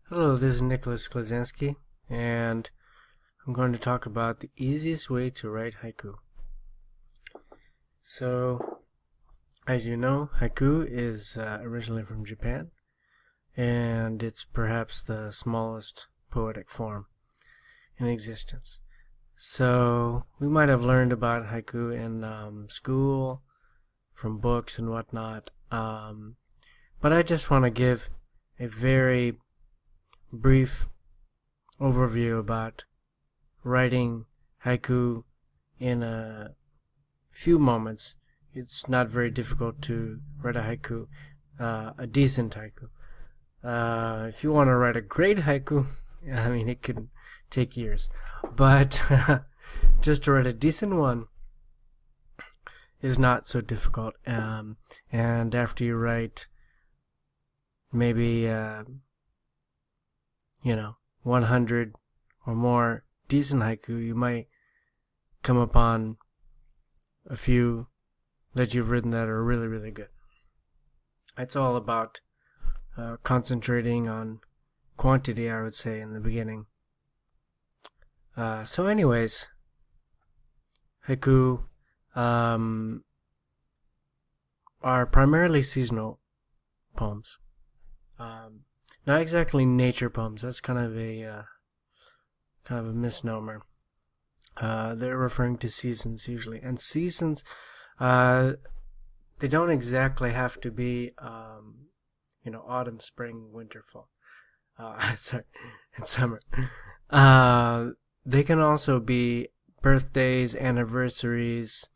Hello, this is Nicholas Klacsanzky, and I'm going to talk about the easiest way to write haiku. So, as you know, haiku is originally from Japan, and it's perhaps the smallest poetic form in existence. So, we might have learned about haiku in school, from books and whatnot, but I just want to give a very brief overview about writing haiku in a few moments. It's not very difficult to write a haiku, a decent haiku. If you want to write a great haiku, I mean, it could take years. But just to write a decent one is not so difficult. And after you write maybe 100 or more decent haiku, you might come upon a few that you've written that are really, really good. It's all about concentrating on quantity, I would say, in the beginning. So anyways, haiku are primarily seasonal poems. Not exactly nature poems. That's kind of a misnomer. They're referring to seasons usually, and seasons, they don't exactly have to be, autumn, spring, winter, fall. Sorry, and summer. They can also be birthdays, anniversaries,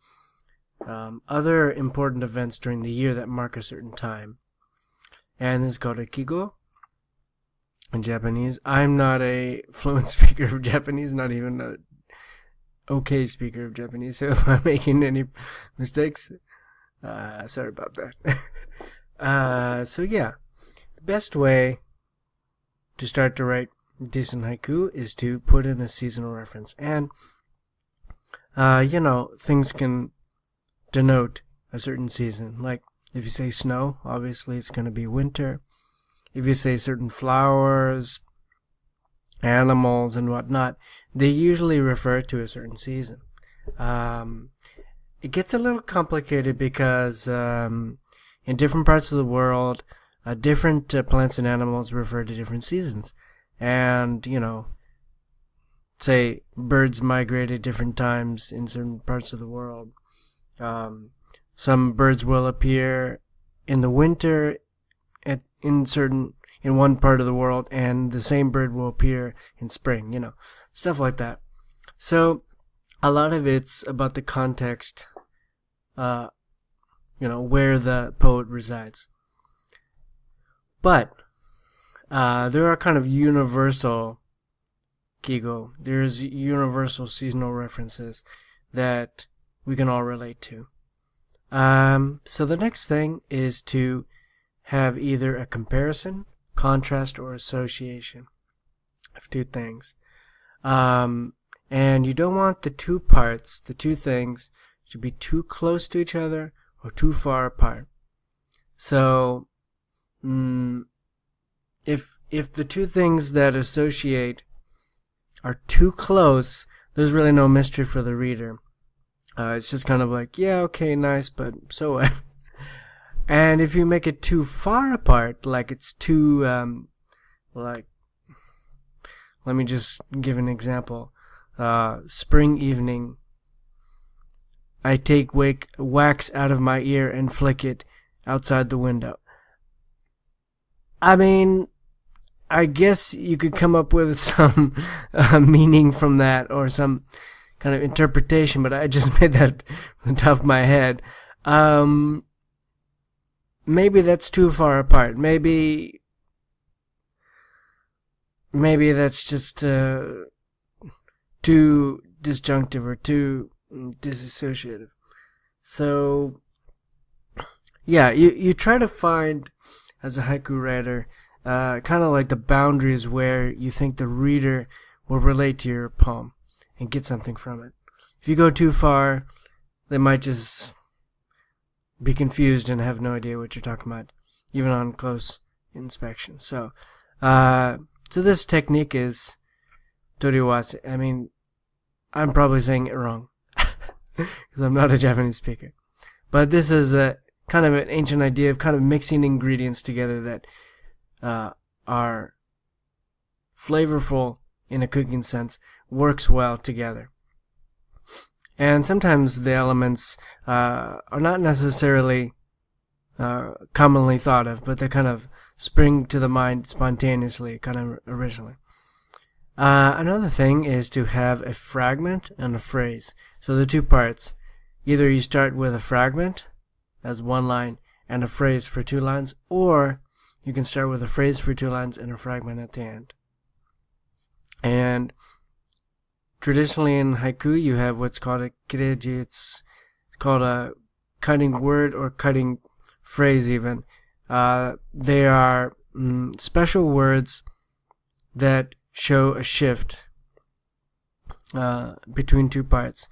other important events during the year that mark a certain time. And it's called a kigo in Japanese. I'm not a fluent speaker of Japanese, not even a okay speaker of Japanese, so if I'm making any mistakes, sorry about that. So yeah, the best way to start to write decent haiku is to put in a seasonal reference. And, things can denote a certain season. Like, if you say snow, obviously it's going to be winter. If you say certain flowers, animals, and whatnot, they usually refer to a certain season. It gets a little complicated because in different parts of the world, different plants and animals refer to different seasons. And, say birds migrate at different times in certain parts of the world. Some birds will appear in the winter in one part of the world, and the same bird will appear in spring, stuff like that. So a lot of it's about the context, where the poet resides. But there are kind of universal kigo. There's universal seasonal references that we can all relate to. So the next thing is to have either a comparison, contrast, or association of two things. And you don't want the two parts, the two things, to be too close to each other or too far apart. So, if the two things that associate are too close, there's really no mystery for the reader. It's just kind of like, yeah, okay, nice, but so what? And if you make it too far apart, like it's too, let me just give an example. Spring evening, I take wax out of my ear and flick it outside the window. I mean, I guess you could come up with some meaning from that or some kind of interpretation, but I just made that on the top of my head. Maybe that's too far apart. Maybe that's just too disjunctive or too disassociative. So, yeah, you try to find, as a haiku writer, kind of like the boundaries where you think the reader will relate to your poem and get something from it. If you go too far, they might just be confused and have no idea what you're talking about, even on close inspection. So So this technique is toriwase. I mean, I'm probably saying it wrong because I'm not a Japanese speaker. But this is a kind of an ancient idea of kind of mixing ingredients together that are flavorful in a cooking sense, works well together. And sometimes the elements are not necessarily commonly thought of, but they kind of spring to the mind spontaneously, kind of originally. Another thing is to have a fragment and a phrase. So the two parts, either you start with a fragment as one line and a phrase for 2 lines, or you can start with a phrase for 2 lines and a fragment at the end. And traditionally in haiku, you have what's called a kireji. It's called a cutting word or cutting phrase even. They are special words that show a shift between 2 parts.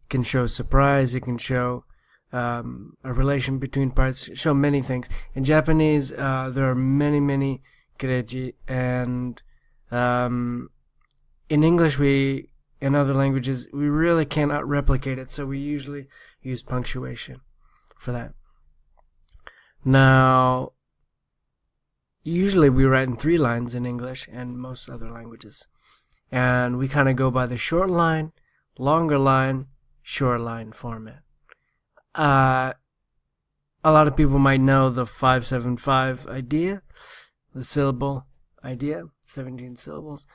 It can show surprise, it can show a relation between parts, show many things. In Japanese, there are many kireji, and in English, in other languages, we really cannot replicate it, so we usually use punctuation for that. Now, usually we write in 3 lines in English and most other languages. And we kind of go by the short line, longer line, short line format. A lot of people might know the 575 idea, the syllable idea, 17 syllables.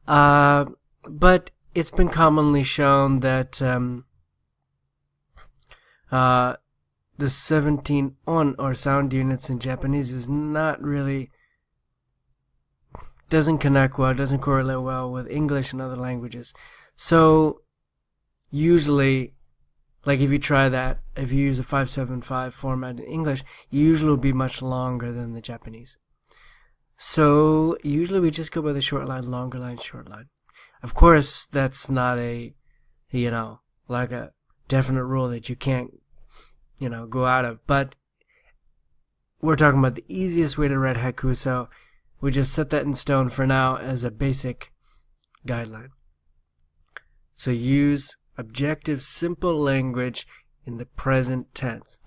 But it's been commonly shown that the 17 on or sound units in Japanese is not really, doesn't connect well, doesn't correlate well with English and other languages. So usually, like if you try that, if you use a 575 format in English, it usually will be much longer than the Japanese. So usually we just go by the short line, longer line, short line. Of course, that's not a, like a definite rule that you can't, go out of. But we're talking about the easiest way to write haiku, so we just set that in stone for now as a basic guideline. So use objective, simple language in the present tense.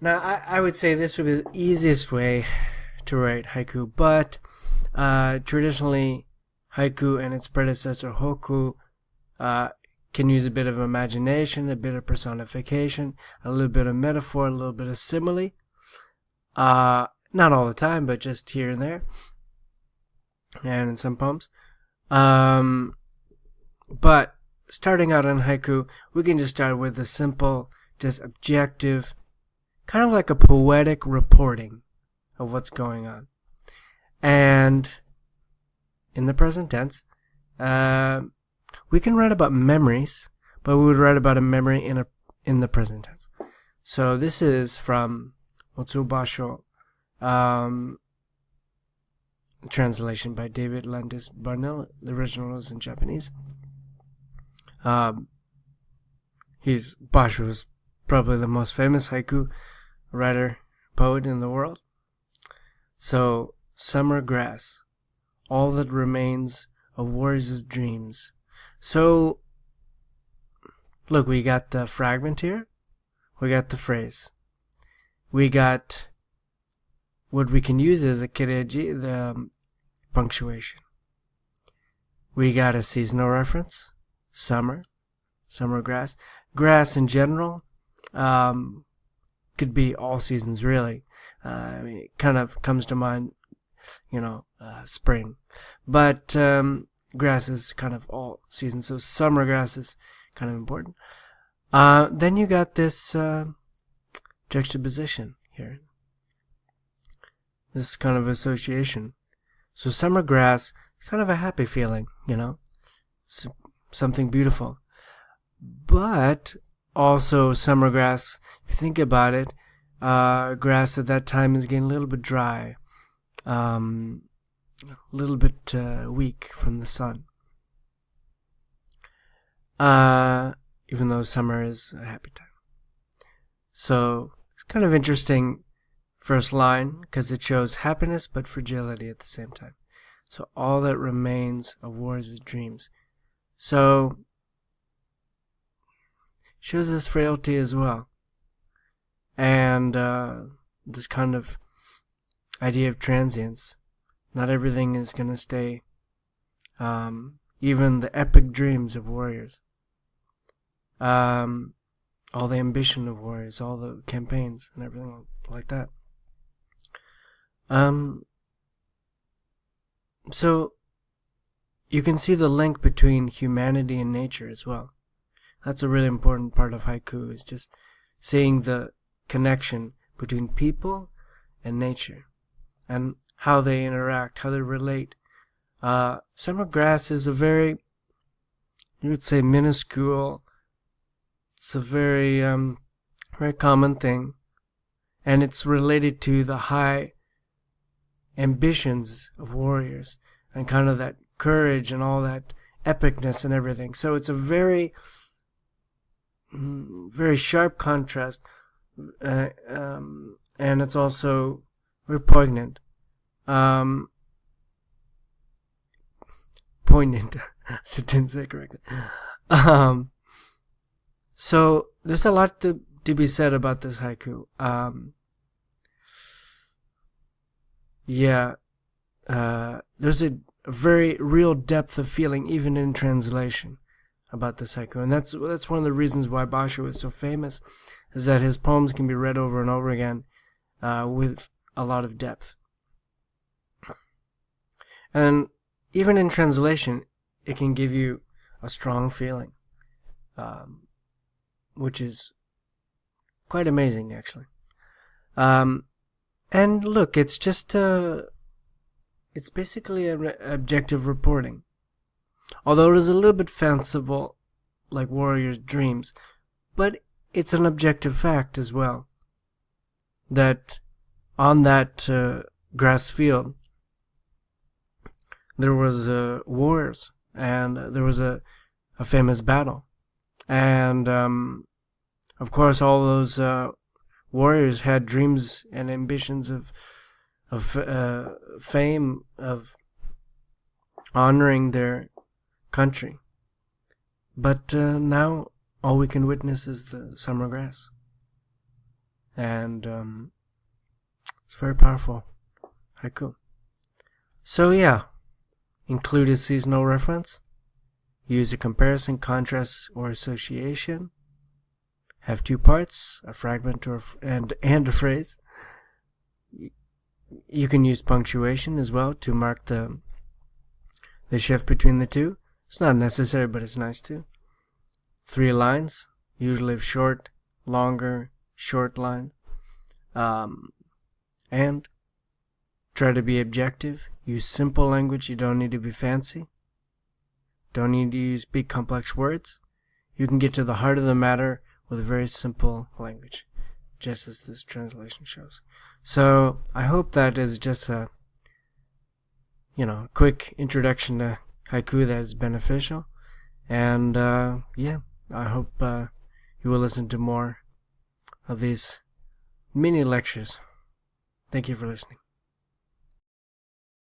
Now, I would say this would be the easiest way to write haiku, but traditionally, haiku and its predecessor, hokku, can use a bit of imagination, a bit of personification, a little bit of metaphor, a little bit of simile. Not all the time, but just here and there, and in some poems. But starting out in haiku, we can just start with the simple, just objective, kind of like a poetic reporting of what's going on. And in the present tense, we can write about memories, but we would write about a memory in the present tense. So this is from Otsubasho, translation by David Landis Barnell. The original is in Japanese. Basho is probably the most famous haiku writer, poet in the world. So, summer grass, all that remains of warriors' dreams. So, look, we got the fragment here. We got the phrase. We got what we can use as a kireji, the punctuation. We got a seasonal reference, summer grass. Grass in general could be all seasons, really. It kind of comes to mind, spring. But grass is kind of all seasons, so summer grass is kind of important. Then you got this juxtaposition here. This kind of association. So summer grass, kind of a happy feeling, something beautiful. But also summer grass, if you think about it, grass at that time is getting a little bit dry, a little bit weak from the sun. Even though summer is a happy time. So it's kind of interesting first line because it shows happiness but fragility at the same time. So all that remains of war is dreams. So shows this frailty as well, and this kind of idea of transience. Not everything is going to stay. Even the epic dreams of warriors, all the ambition of warriors, all the campaigns and everything like that. So you can see the link between humanity and nature as well. That's a really important part of haiku, is just seeing the connection between people and nature and how they interact, how they relate. Summer grass is a very, you would say, minuscule. It's a very, very common thing, and it's related to the high ambitions of warriors and kind of that courage and all that epicness and everything. So it's a very, very sharp contrast, and it's also very poignant. Poignant. I didn't say correctly. So there's a lot to be said about this haiku. There's a very real depth of feeling even in translation about this haiku, and that's one of the reasons why Basho is so famous, is that his poems can be read over and over again with a lot of depth. And even in translation, it can give you a strong feeling, which is quite amazing, actually. And look, it's just it's basically an objective reporting. Although it is a little bit fanciful, like warriors' dreams, but it's an objective fact as well, that on that grass field, there was wars, and there was a famous battle. And, of course, all those warriors had dreams and ambitions of fame, of honoring their country. But now all we can witness is the summer grass. And it's very powerful haiku. So yeah, include a seasonal reference, use a comparison, contrast, or association, have two parts, a fragment and a phrase. You can use punctuation as well to mark the shift between the two. It's not necessary, but it's nice too. 3 lines, usually of short, longer, short lines. And try to be objective. Use simple language. You don't need to be fancy. Don't need to use big complex words. You can get to the heart of the matter with very simple language, just as this translation shows. So I hope that is just a quick introduction to haiku that is beneficial. And I hope you will listen to more of these mini lectures. Thank you for listening.